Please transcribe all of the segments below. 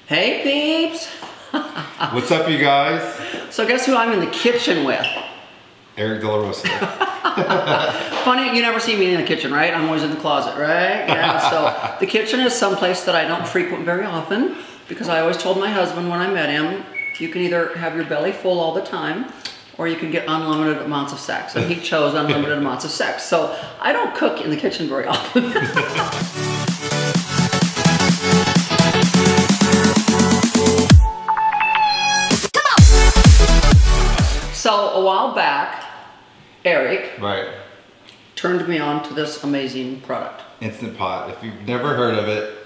Hey peeps! What's up, you guys? So guess who I'm in the kitchen with? Eric De La Rosa. Funny, you never see me in the kitchen, right? I'm always in the closet, right? Yeah, so the kitchen is someplace that I don't frequent very often because I always told my husband when I met him, you can either have your belly full all the time or you can get unlimited amounts of sex. And he chose unlimited amounts of sex. So I don't cook in the kitchen very often. So a while back, Eric turned me on to this amazing product. Instant Pot. If you've never heard of it,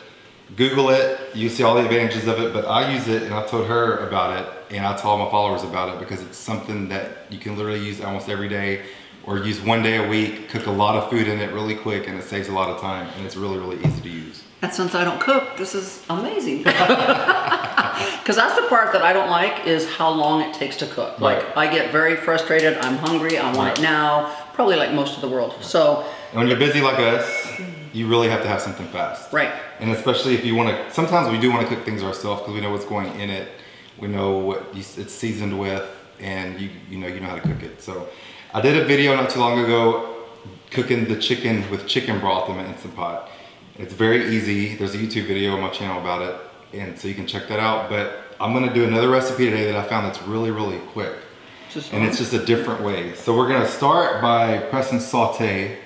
Google it. You see all the advantages of it, but I use it and I told her about it and I told my followers about it because it's something that you can literally use almost every day or use one day a week, cook a lot of food in it really quick, and it saves a lot of time, and it's really, really easy to use. And since I don't cook, this is amazing. Because that's the part that I don't like is how long it takes to cook. Like I get very frustrated, I'm hungry, I want it now, probably like most of the world. So and when you're busy like us, you really have to have something fast. Right. And especially if you want to, sometimes we do want to cook things ourselves because we know what's going in it. We know what it's seasoned with, and you know how to cook it. So I did a video not too long ago cooking the chicken with chicken broth in my Instant Pot. It's very easy. There's a YouTube video on my channel about it, and so you can check that out. But I'm gonna do another recipe today that I found that's really, really quick. And it's just a different way. So we're gonna start by pressing saute.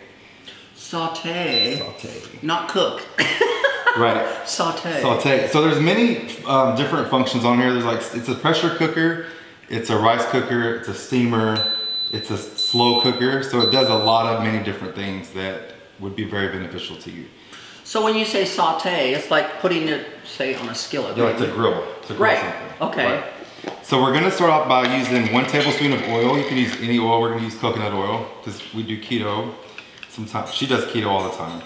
Saute. Saute. Not cook. Right. Saute. Saute. So there's many different functions on here. There's like, it's a pressure cooker, it's a rice cooker, it's a steamer, it's a slow cooker. So it does a lot of many different things that would be very beneficial to you. So when you say saute, it's like putting it, say, on a skillet. Yeah, like to grill something. Okay. Right. So we're gonna start off by using 1 tablespoon of oil. You can use any oil. We're gonna use coconut oil because we do keto. Sometimes she does keto all the time.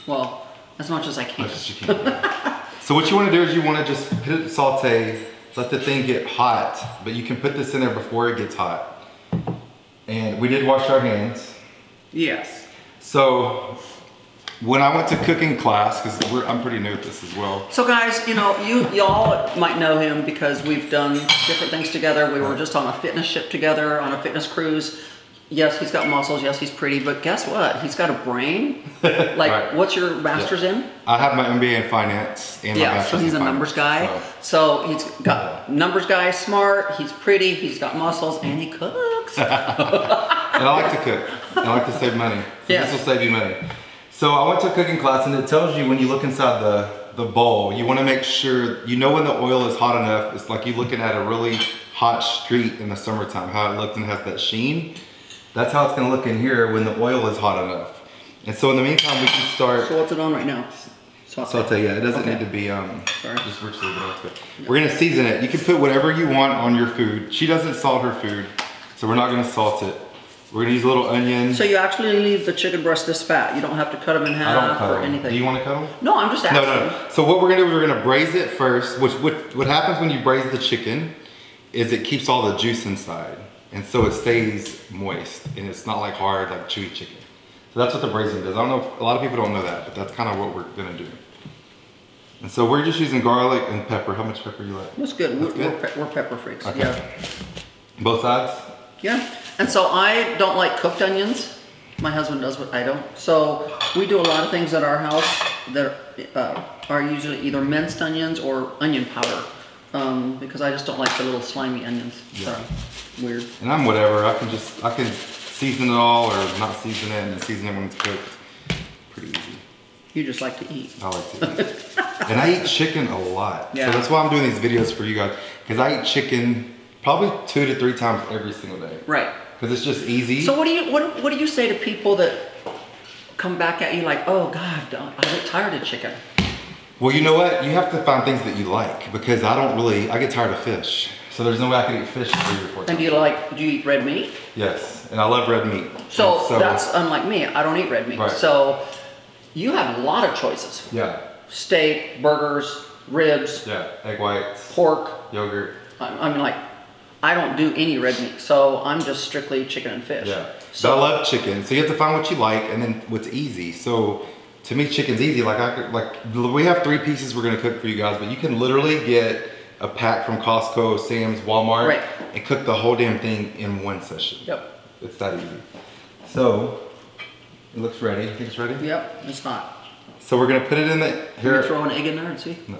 Well, as much as I can. As much as you can. So what you want to do is you want to just put it saute, let the thing get hot, but you can put this in there before it gets hot. And we did wash our hands. Yes. So when I went to cooking class, because I'm pretty new at this as well. So guys, you know, y'all might know him because we've done different things together. We were just on a fitness ship together, on a fitness cruise. Yes, he's got muscles. Yes, he's pretty. But guess what? He's got a brain. Like, what's your master's in? I have my MBA in finance and my master's so he's a numbers guy. So he's got numbers guy, smart. He's pretty. He's got muscles, and he cooks. And I like to cook. I like to save money. So this will save you money. So I went to a cooking class, and it tells you when you look inside the bowl, you want to make sure you know when the oil is hot enough. It's like you're looking at a really hot street in the summertime, how it looks and has that sheen. That's how it's gonna look in here when the oil is hot enough. And so in the meantime, we can start. So what's it on right now? Saute, yeah. It doesn't need to be just richly, but we're gonna season it. You can put whatever you want on your food. She doesn't salt her food, so we're not gonna salt it. We're gonna use a little onion. So you actually leave the chicken breast this fat. You don't have to cut them in half or anything. Do you want to cut them? No, I'm just asking. No. So what we're gonna do, we're gonna braise it first. What happens when you braise the chicken is it keeps all the juice inside. And so it stays moist, and it's not like hard, like chewy chicken. So that's what the braising does. I don't know if a lot of people don't know that, but that's kind of what we're gonna do. And so we're just using garlic and pepper. How much pepper you like? That's good. We're pepper freaks. Okay. Yeah. Both sides? Yeah. And so I don't like cooked onions. My husband does, but I don't. So we do a lot of things at our house that are usually either minced onions or onion powder. Because I just don't like the little slimy onions. Yeah. Weird. And I'm whatever. I can season it all or not season it and then season it when it's cooked. Pretty easy. You just like to eat. I like to eat. And I eat chicken a lot. Yeah. So that's why I'm doing these videos for you guys. Because I eat chicken probably 2 to 3 times every single day. Right. Because it's just easy. So what do you say to people that come back at you like, oh God, I get tired of chicken? Well, you know what? You have to find things that you like because I get tired of fish. So there's no way I can eat fish 3 or 4 times. And do you eat red meat? Yes, and I love red meat. So that's unlike me. I don't eat red meat. Right. So you have a lot of choices. Yeah. Steak, burgers, ribs. Yeah, egg whites. Pork. Yogurt. I mean, like, I don't do any red meat. So I'm just strictly chicken and fish. Yeah. So I love chicken. So you have to find what you like and then what's easy. So to me, chicken's easy. We have 3 pieces we're gonna cook for you guys, but you can literally get a pack from Costco, Sam's, Walmart, and cook the whole damn thing in 1 session. Yep. It's that easy. So, it looks ready. You think it's ready? Yep, it's not. So we're gonna put it in the, here. Can you throw an egg in there and see? No.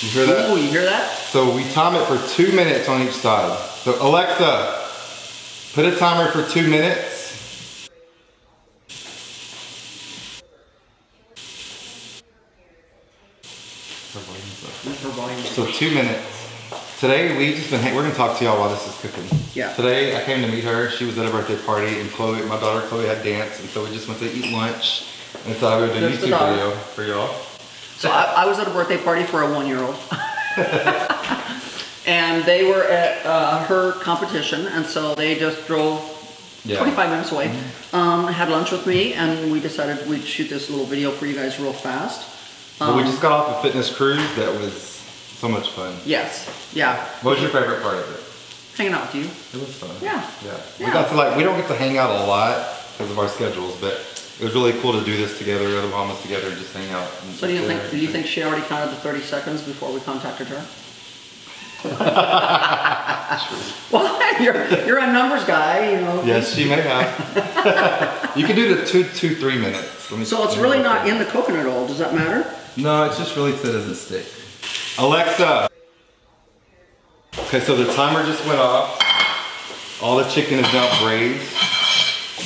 You hear that? Oh, you hear that? So we time it for 2 minutes on each side. So Alexa, put a timer for 2 minutes. So 2 minutes. Today we're gonna talk to y'all while this is cooking. Yeah. Today I came to meet her. She was at a birthday party, and my daughter Chloe had dance, and so we just went to eat lunch. And so I would do a YouTube video for y'all. So I was at a birthday party for a 1-year-old. And they were at her competition, and so they just drove 25 minutes away. Had lunch with me, and we decided we'd shoot this little video for you guys real fast. But we just got off a fitness cruise that was so much fun. Yes, yeah. What was your favorite part of it? Hanging out with you. It was fun. Yeah. We got to we don't get to hang out a lot because of our schedules, but it was really cool to do this together, other mamas together, and just hang out. So do you think she already counted the 30 seconds before we contacted her? Well, you're a numbers guy, you know. Yes, she may have. You can do the 2-3 minutes. So it's really not in the coconut oil. Does that matter? No, it's just really so it doesn't stick. Alexa. Okay, so the timer just went off. All the chicken is now braised.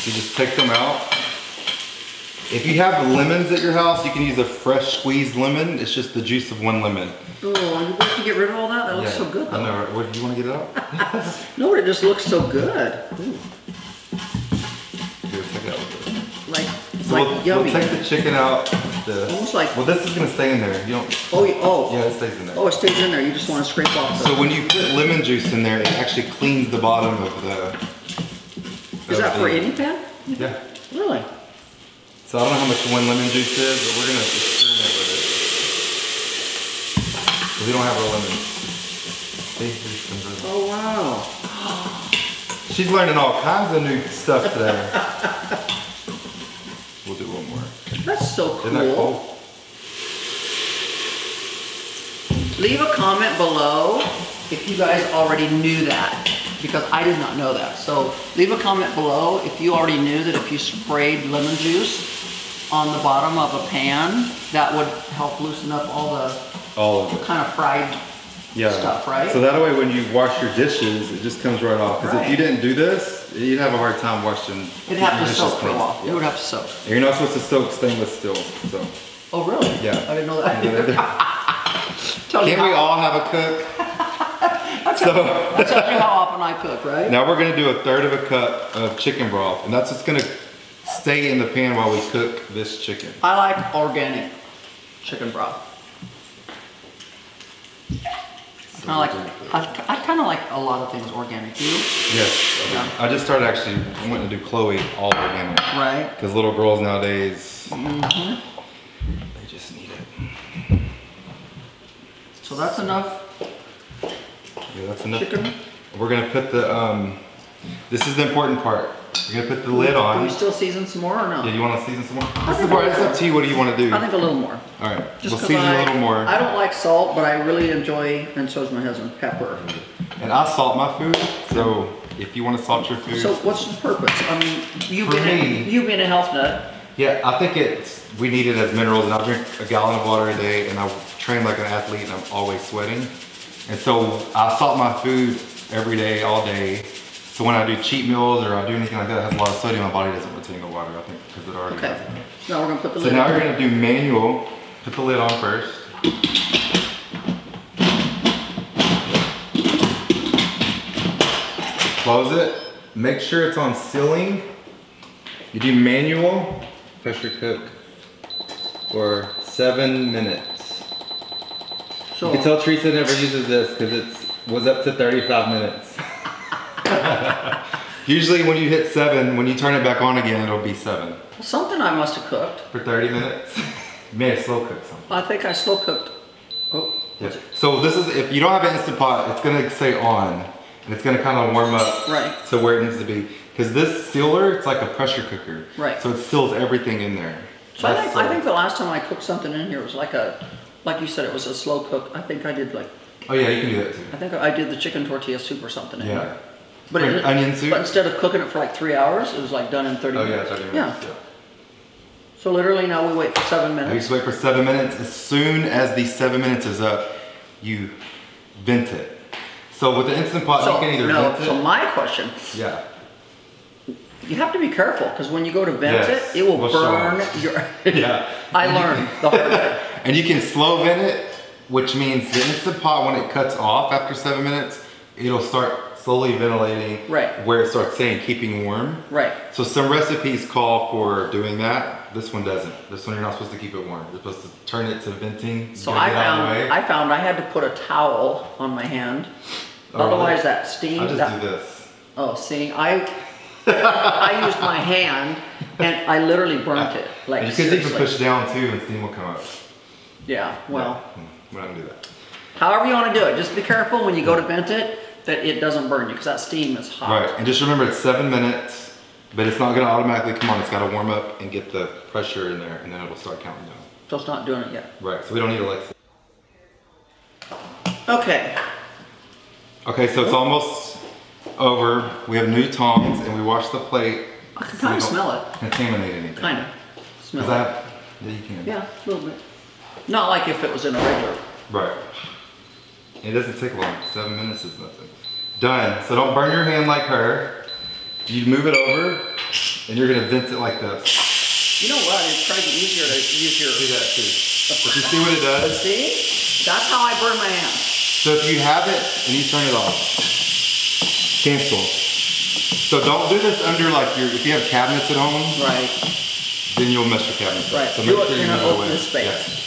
You just take them out. If you have lemons at your house, you can use a fresh squeezed lemon. It's just the juice of 1 lemon. Oh, you have to get rid of all that? That looks so good though. I know, what, do you want to get it out? No, it just looks so good. Ooh. Here, take it out with it. Yummy. We'll take the chicken out. Almost like. Well, this is gonna stay in there. You don't. Yeah, it stays in there. Oh, it stays in there. You just want to scrape off. So when you put lemon juice in there, it actually cleans the bottom of the. Is that for any pan? Yeah. Really? So I don't know how much 1 lemon juice is, but we're gonna experiment with it. Because we don't have our lemon. See? Oh wow. She's learning all kinds of new stuff today. We'll do 1 more. That's so cool. Isn't that cool? Leave a comment below if you guys already knew that, because I did not know that. So leave a comment below if you already knew that if you sprayed lemon juice on the bottom of a pan, that would help loosen up all of it. Kind of fried stuff, right? So that way when you wash your dishes, it just comes right off. Because if you didn't do this, you'd have a hard time washing. It'd have to soak for a while. It would have to soak. And you're not supposed to soak stainless steel. So. Oh really? Yeah. I didn't know that. Can't we all have a cook? That tells you how often I cook, right? Now we're gonna do 1/3 of a cup of chicken broth, and that's what's gonna stay in the pan while we cook this chicken. I like organic chicken broth. I kind of like a lot of things organic. Do you? Yes. Yeah. I just started I went to do Chloe all organic. Right. Because little girls nowadays, they just need it. So that's enough. Yeah, that's enough. Chicken. We're gonna put the this is the important part. You're gonna put the lid on. Can we still season some more or no? Yeah, you want to season some more? It's up to you. What do you want to do? I think a little more. All right, we'll season a little more. I don't like salt, but I really enjoy, and so does my husband, pepper. And I salt my food, so if you want to salt your food. So what's the purpose? I mean, you being a health nut. Yeah, I think we need it as minerals, and I drink a gallon of water a day, and I train like an athlete, and I'm always sweating. And so I salt my food every day, all day. So when I do cheat meals or I do anything like that has a lot of sodium, my body doesn't retain the water, I think, because it already has it. Now we're gonna put the lid on. So now we're gonna do manual. Put the lid on first. Close it. Make sure it's on sealing. You do manual, pressure cook for 7 minutes. So you can tell Theresa never uses this because it was up to 35 minutes. Usually when you hit 7, when you turn it back on again, it'll be 7. Something I must have cooked. For 30 minutes? You may have slow cooked something. I think I slow cooked. Oh. Yeah. So this is, if you don't have an Instant Pot, it's gonna say on. And it's gonna kind of warm up to where it needs to be. Because this sealer, it's like a pressure cooker. Right. So it seals everything in there. So I think the last time I cooked something in here was like you said, it was a slow cook. I think I did like. Oh yeah, you can do that too. I think I did the chicken tortilla soup or something in here. But onion soup. But instead of cooking it for like 3 hours, it was like done in 30 minutes. Oh yeah, 30 minutes. Yeah. So literally now we wait for 7 minutes. You just wait for 7 minutes. As soon as the 7 minutes is up, you vent it. So with the Instant Pot, you can either vent it. So my question. Yeah. You have to be careful because when you go to vent it will burn your. I learned the hard way. And you can slow vent it, which means the Instant Pot, when it cuts off after 7 minutes, it'll start slowly ventilating. Right. Where it starts saying keeping warm. Right. So some recipes call for doing that. This one doesn't. This one you're not supposed to keep it warm. You're supposed to turn it to venting. So I found I had to put a towel on my hand. Otherwise that steam. I'll just do this. Oh, see, I used my hand and I literally burnt it. Like you could even push down too and steam will come up. Yeah, well. We're not gonna do that. However you want to do it, just be careful when you go to vent it that it doesn't burn you because that steam is hot. Right, and just remember it's 7 minutes, but it's not gonna automatically come on. It's gotta warm up and get the pressure in there and then it'll start counting down. So it's not doing it yet. Right, so we don't need Alexa. Okay. Okay, so it's almost over. We have new tongs and we washed the plate. I can kind of smell it. Contaminate anything. Kind of. Smell it. Yeah, you can. Yeah, a little bit. Not like if it was in a regular. Right. It doesn't take long. 7 minutes is nothing. Done. So don't burn your hand like her. You move it over and you're gonna vent it like this. You know what? It's probably easier to use your. Do that too. But you see what it does? See? That's how I burn my hand. So if you have it and you turn it off, cancel. So don't do this under like if you have cabinets at home. Right. Then you'll mess your cabinets. Right. So do it in an open space. Yes.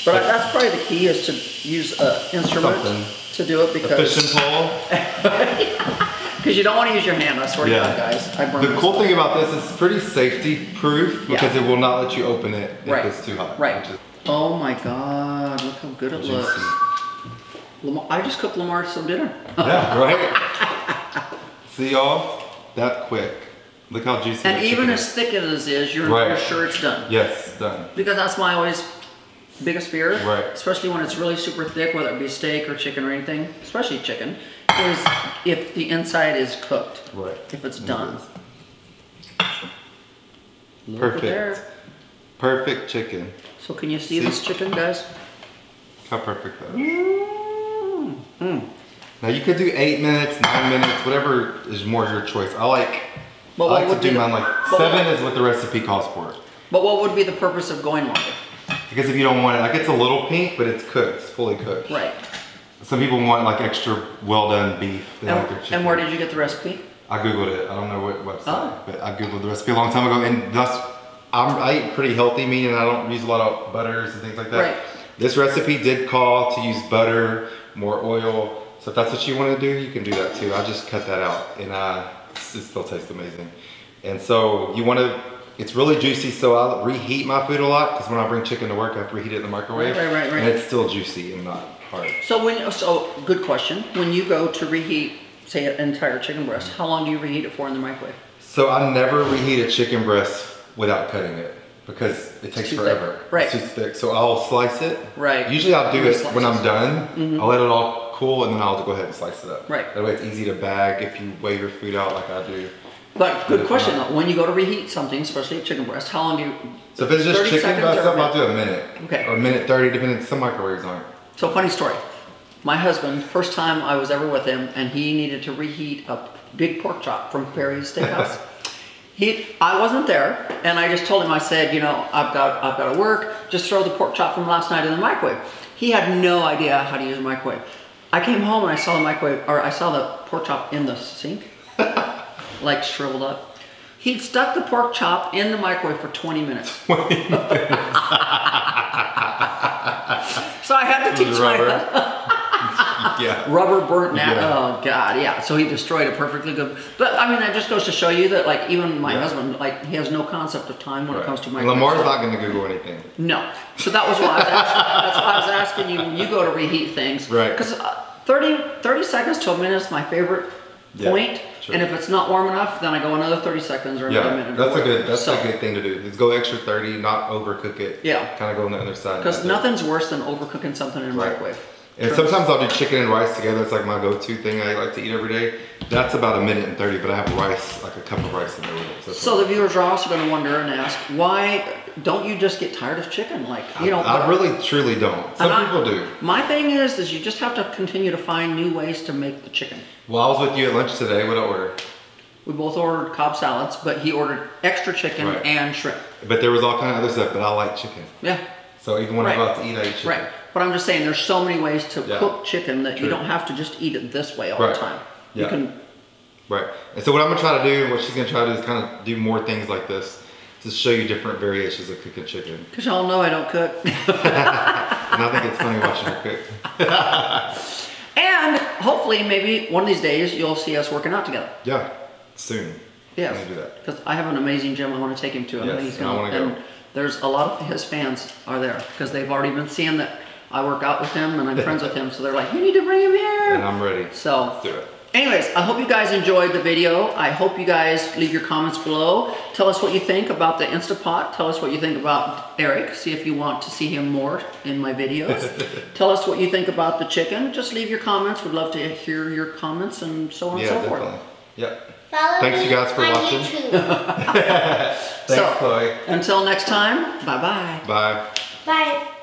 But that's probably the key is to use an instrument to do it because. A fishing pole. Because you don't want to use your hand, I swear to God, guys. The cool thing about this is it's pretty safety proof because it will not let you open it if it's too hot. Right. Oh my God, look how good it looks. I just cooked Lamar some dinner. Yeah, right? See y'all? That quick. Look how juicy and even as thick as it is, you're sure it's done. Yes, done. Because that's my always biggest fear, right? Especially when it's really super thick, whether it be steak or chicken or anything, especially chicken, is if the inside is cooked. Right. If it's done. Perfect. Perfect chicken. So can you see this chicken, guys? How perfect that is. Now you could do 8 minutes, 9 minutes, whatever is more your choice. I like to do mine like 7 is what the recipe calls for. But what would be the purpose of going longer? Because if you don't want it, like it's a little pink, but it's cooked, it's fully cooked. Right. Some people want like extra well done beef. And where did you get the recipe? I Googled it. I don't know what website, but I Googled the recipe a long time ago. And thus, I eat pretty healthy, meaning I don't use a lot of butters and things like that. Right. This recipe did call to use butter, more oil. So if that's what you want to do, you can do that too. I just cut that out and it still tastes amazing. And so you want to, it's really juicy, so I reheat my food a lot because when I bring chicken to work, I have to reheat it in the microwave. Right. And it's still juicy and not hard. So good question. When you go to reheat, say an entire chicken breast, how long do you reheat it for in the microwave? So I never reheat a chicken breast without cutting it because it takes forever. Thick. Right. It's too thick. So I'll slice it. Right. Usually I'll do it when I'm done. I'll let it all cool and then I'll go ahead and slice it up. Right. That way it's easy to bag if you weigh your food out like I do. But good question though, when you go to reheat something, especially a chicken breast, how long do you? So if it's just chicken breast up, I'll do a minute. Okay. Or a minute 30, depending, some microwaves aren't. So funny story. My husband, first time I was ever with him, and he needed to reheat a big pork chop from Perry's Steakhouse. I wasn't there, and I just told him, I said, you know, I've got to work, just throw the pork chop from last night in the microwave. He had no idea how to use a microwave. I came home and I saw the microwave, or I saw the pork chop in the sink, like shriveled up. He'd stuck the pork chop in the microwave for 20 minutes. 20 minutes. So I had to teach rubber burnt now. Oh God, yeah. So he destroyed it perfectly good. But I mean, that just goes to show you that, like, even my husband, like, he has no concept of time when it comes to microwave. Lamar's not going to Google anything. No. So that was why I was asking, that's why I was asking you when you go to reheat things. Right. Because 30 seconds to a minute is my favorite point. Sure. And if it's not warm enough, then I go another 30 seconds or another minute. That's a good thing to do. Is go extra 30, not overcook it. Yeah. Kind of go on the other side. Because nothing's worse than overcooking something in a microwave. And sometimes I'll do chicken and rice together. It's like my go-to thing I like to eat every day. That's about 1 minute and 30, but I have rice, like a cup of rice in there with it. So the viewers are also going to wonder and ask, why don't you just get tired of chicken? Like, you know, I really, truly don't. Some people do. My thing is you just have to continue to find new ways to make the chicken. Well, I was with you at lunch today. What did I order? We both ordered Cobb salads, but he ordered extra chicken and shrimp. But there was all kind of other stuff, but I like chicken. Yeah. So even when I go out to eat, I eat chicken. Right. But I'm just saying there's so many ways to cook chicken that you don't have to just eat it this way all the time. You can. Right. And so what I'm going to try to do, and what she's going to try to do is kind of do more things like this to show you different variations of cooking chicken. Because y'all know I don't cook. And I think it's funny watching her cook. And hopefully maybe one of these days you'll see us working out together. Yeah. Soon. Yes. I'm going to do that. Because I have an amazing gym I want to take him to. Yes, I want to go. There's a lot of his fans are there because they've already been seeing that I work out with him and I'm friends with him. So they're like, you need to bring him here. And I'm ready. So let's do it. Anyways, I hope you guys enjoyed the video. I hope you guys leave your comments below. Tell us what you think about the Instapot. Tell us what you think about Eric. See if you want to see him more in my videos. Tell us what you think about the chicken. Just leave your comments. We'd love to hear your comments and so on and so forth. Yep. Thanks you guys for watching. Thanks, Chloe. Until next time, bye-bye. Bye. Bye.